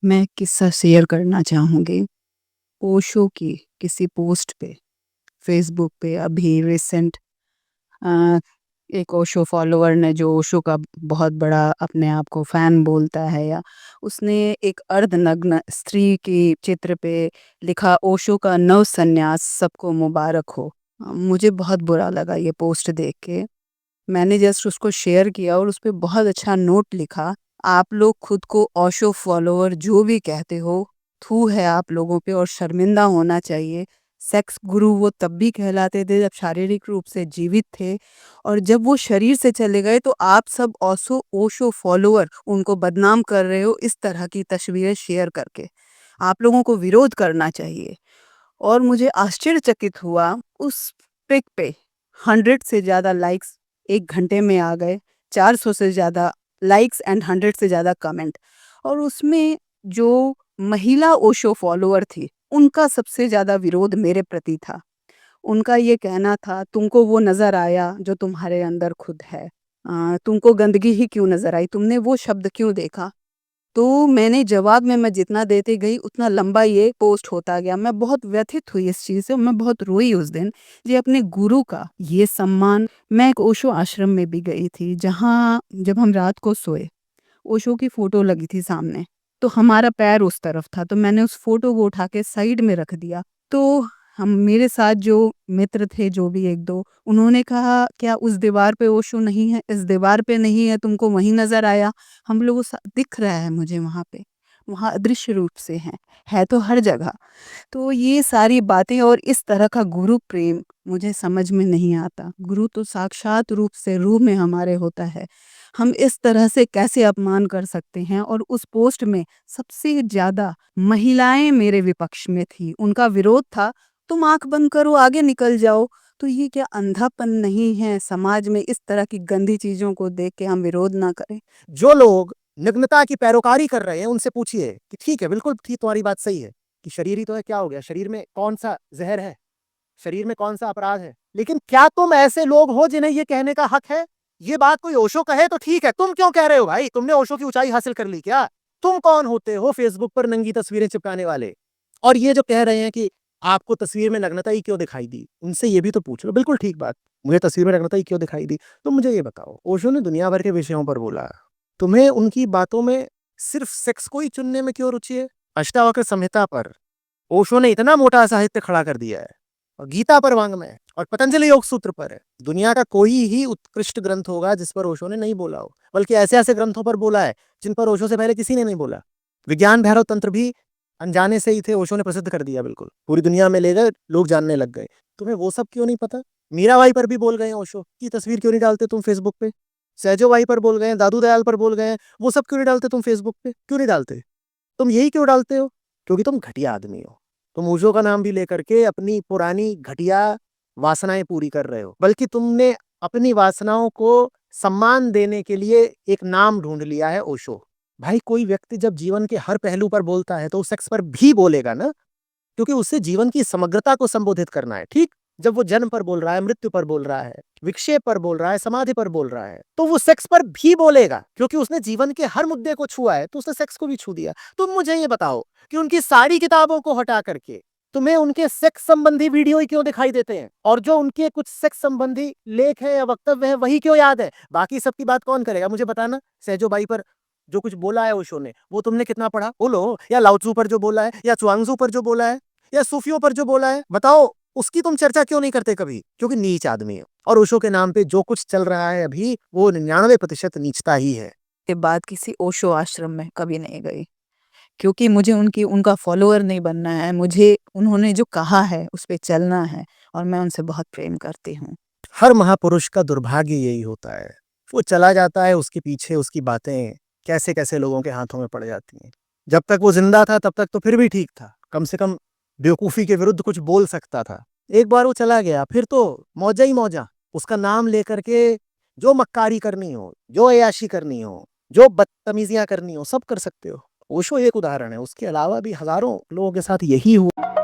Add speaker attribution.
Speaker 1: मैं किस्सा शेयर करना चाहूँगी। ओशो की किसी पोस्ट पे, फ़ेसबुक पे अभी रिसेंट अ, एक ओशो फॉलोवर ने जो ओशो का बहुत बड़ा अपने आप को फ़ैन बोलता है या उसने एक अर्धनग्न स्त्री की चित्र पे लिखा ओशो का नव संन्यास सबको मुबारक हो। मुझे बहुत बुरा लगा ये पोस्ट देख के। मैंने जस्ट उसको शेयर किया और उसपे बहुत अच्छा नोट लिखा। आप लोग खुद को ओशो फॉलोवर जो भी कहते हो, थू है आप लोगों पे और शर्मिंदा होना चाहिए। सेक्स गुरु वो तब भी कहलाते थे जब शारीरिक रूप से जीवित थे और जब वो शरीर से चले गए तो आप सब ओशो फॉलोवर उनको बदनाम कर रहे हो इस तरह की तस्वीरें शेयर करके। आप लोगों को विरोध करना चाहिए। और मुझे आश्चर्यचकित हुआ उस पिक पे 100 से ज़्यादा लाइक्स 1 घंटे में आ गए, 400 से ज़्यादा लाइक्स एंड 100 से ज़्यादा कमेंट। और उसमें जो महिला ओशो फॉलोवर थी, उनका सबसे ज़्यादा विरोध मेरे प्रति था। उनका ये कहना था, "तुमको वो नज़र आया जो तुम्हारे अंदर खुद है। तुमको गंदगी ही क्यों नज़र आई? तुमने वो शब्द क्यों देखा?" तो मैंने जवाब में मैं जितना देती गई उतना लंबा ये पोस्ट होता गया। मैं बहुत व्यथित हुई इस चीज़ से और मैं बहुत रोई उस दिन। जी, अपने गुरु का ये सम्मान। मैं एक ओशो आश्रम में भी गई थी जहाँ जब हम रात को सोए, ओशो की फ़ोटो लगी थी सामने, तो हमारा पैर उस तरफ था, तो मैंने उस फ़ोटो को उठा के साइड में रख दिया। तो हम मेरे साथ जो मित्र थे, जो भी 1-2, उन्होंने कहा, "क्या उस दीवार पे ओशो नहीं है? इस दीवार पे नहीं है, तुमको वहीं नज़र आया?" हम लोगों सा दिख रहा है मुझे वहाँ पे, वहाँ अदृश्य रूप से है तो हर जगह। तो ये सारी बातें और इस तरह का गुरु प्रेम मुझे समझ में नहीं आता। गुरु तो साक्षात रूप से रूह में हमारे होता है। हम इस तरह से कैसे अपमान कर सकते हैं? और उस पोस्ट में सबसे ज़्यादा महिलाएँ मेरे विपक्ष में थी। उनका विरोध था, "तुम आँख बंद करो, आगे निकल जाओ।" तो ये क्या अंधापन नहीं है समाज में इस तरह की गंदी चीज़ों को देख के हम विरोध ना करें?
Speaker 2: जो लोग नग्नता की पैरोकारी कर रहे हैं उनसे पूछिए कि ठीक है, बिल्कुल ठीक, तुम्हारी बात सही है कि शरीर ही तो है, क्या हो गया? शरीर में कौन-सा ज़हर है? शरीर में कौन-सा अपराध है? लेकिन क्या तुम ऐसे लोग हो जिन्हें ये कहने का हक है? ये बात कोई ओशो कहे तो ठीक है, तुम क्यों कह रहे हो भाई? तुमने ओशो की ऊँचाई हासिल कर ली क्या? तुम कौन होते हो फेसबुक पर नंगी तस्वीरें चिपकाने वाले? और ये जो कह रहे हैं कि आपको तस्वीर में नग्नता ही क्यों दिखाई दी? उनसे ये भी तो पूछ लो, बिल्कुल ठीक बात। मुझे तस्वीर में नग्नता ही क्यों दिखाई दी? तो मुझे ये बताओ, ओशो ने दुनिया भर के विषयों पर बोला। तुम्हें उनकी बातों में सिर्फ सेक्स को ही चुनने में क्यों रुचि है? अष्टावक्र संहिता पर ओशो ने इतना मोटा साहित्य खड़ा कर दिया है और गीता पर वाङ्मय और पतंजलि योग सूत्र पर है। दुनिया का कोई ही उत्कृष्ट ग्रंथ होगा जिस पर ओशो ने नहीं बोला हो, बल्कि ऐसे-ऐसे ग्रंथों पर बोला है जिन पर ओशो से पहले किसी ने नहीं बोला। विज्ञान भैरव तंत्र भी अनजाने से ही थे, ओशो ने प्रसिद्ध कर दिया बिल्कुल। पूरी दुनिया में ले गए, लोग जानने लग गए। तुम्हें वो सब क्यों नहीं पता? मीराबाई पर भी बोल गए हैं ओशो की तस्वीर क्यों नहीं डालते तुम फेसबुक पे? सहजोबाई पर बोल गए हैं, दादू दयाल पर बोल गए हैं, वो सब क्यों नहीं डालते तुम फेसबुक पे? क्यों नहीं डालते? तुम यही क्यों डालते हो? क्योंकि तुम घटिया आदमी हो। तुम ओशो का नाम भी लेकर के अपनी पुरानी घटिया वासनाएँ पूरी कर रहे हो। बल्कि तुमने अपनी वासनाओं को सम्मान देने के लिए एक नाम ढूँढ लिया है ओशो। भाई, कोई व्यक्ति जब जीवन के हर पहलू पर बोलता है तो वो सेक्स पर भी बोलेगा ना, क्योंकि उससे जीवन की समग्रता को संबोधित करना है, ठीक? जब वो जन्म पर बोल रहा है, मृत्यु पर बोल रहा है, विक्षेप पर बोल रहा है, समाधि पर बोल रहा है, तो वो सेक्स पर भी बोलेगा, क्योंकि उसने जीवन के हर मुद्दे को छुआ है, तो उसने सेक्स को भी छू दिया। तुम मुझे ये बताओ कि उनकी सारी किताबों को हटा करके तुम्हें उनके सेक्स संबंधी वीडियो ही क्यों दिखाई देते हैं? और जो उनके कुछ सेक्स संबंधी लेख हैं या वक्तव्य हैं, वही क्यों याद है? बाकी सबकी बात कौन करेगा? मुझे बताना। सहजोबाई पर जो कुछ बोला है ओशो ने, वो तुमने कितना पढ़ा? बोलो। या लाओ त्ज़ू पर जो बोला है, या च्वांगज़ू पर जो बोला है, या सूफियों पर जो बोला है, बताओ, उसकी तुम चर्चा क्यों नहीं करते कभी? क्योंकि नीच आदमी हो। और ओशो के नाम पे जो कुछ चल रहा है अभी, वो 99% नीचता ही है।
Speaker 1: के बाद किसी ओशो आश्रम में कभी नहीं गई। क्योंकि मुझे उनकी उनका फॉलोवर नहीं बनना है, मुझे उन्होंने जो कहा है उस पे चलना है और मैं उनसे बहुत प्रेम करती हूँ।
Speaker 2: हर महापुरुष का दुर्भाग्य यही होता है। वो चला जाता है, उसके पीछे उसकी बातें कैसे-कैसे लोगों के हाथों में पड़ जाती हैं। जब तक वो ज़िंदा था तब तक तो फिर भी ठीक था। कम से कम बेवकूफ़ी के विरुद्ध कुछ बोल सकता था। एक बार वो चला गया, फिर तो मौजा ही मौजा। उसका नाम लेकर के जो मक्कारी करनी हो, जो अय्याशी करनी हो, जो बदतमीज़ियाँ करनी हो, सब कर सकते हो। ओशो एक उदाहरण है, उसके अलावा भी हज़ारों लोगों के साथ यही हुआ।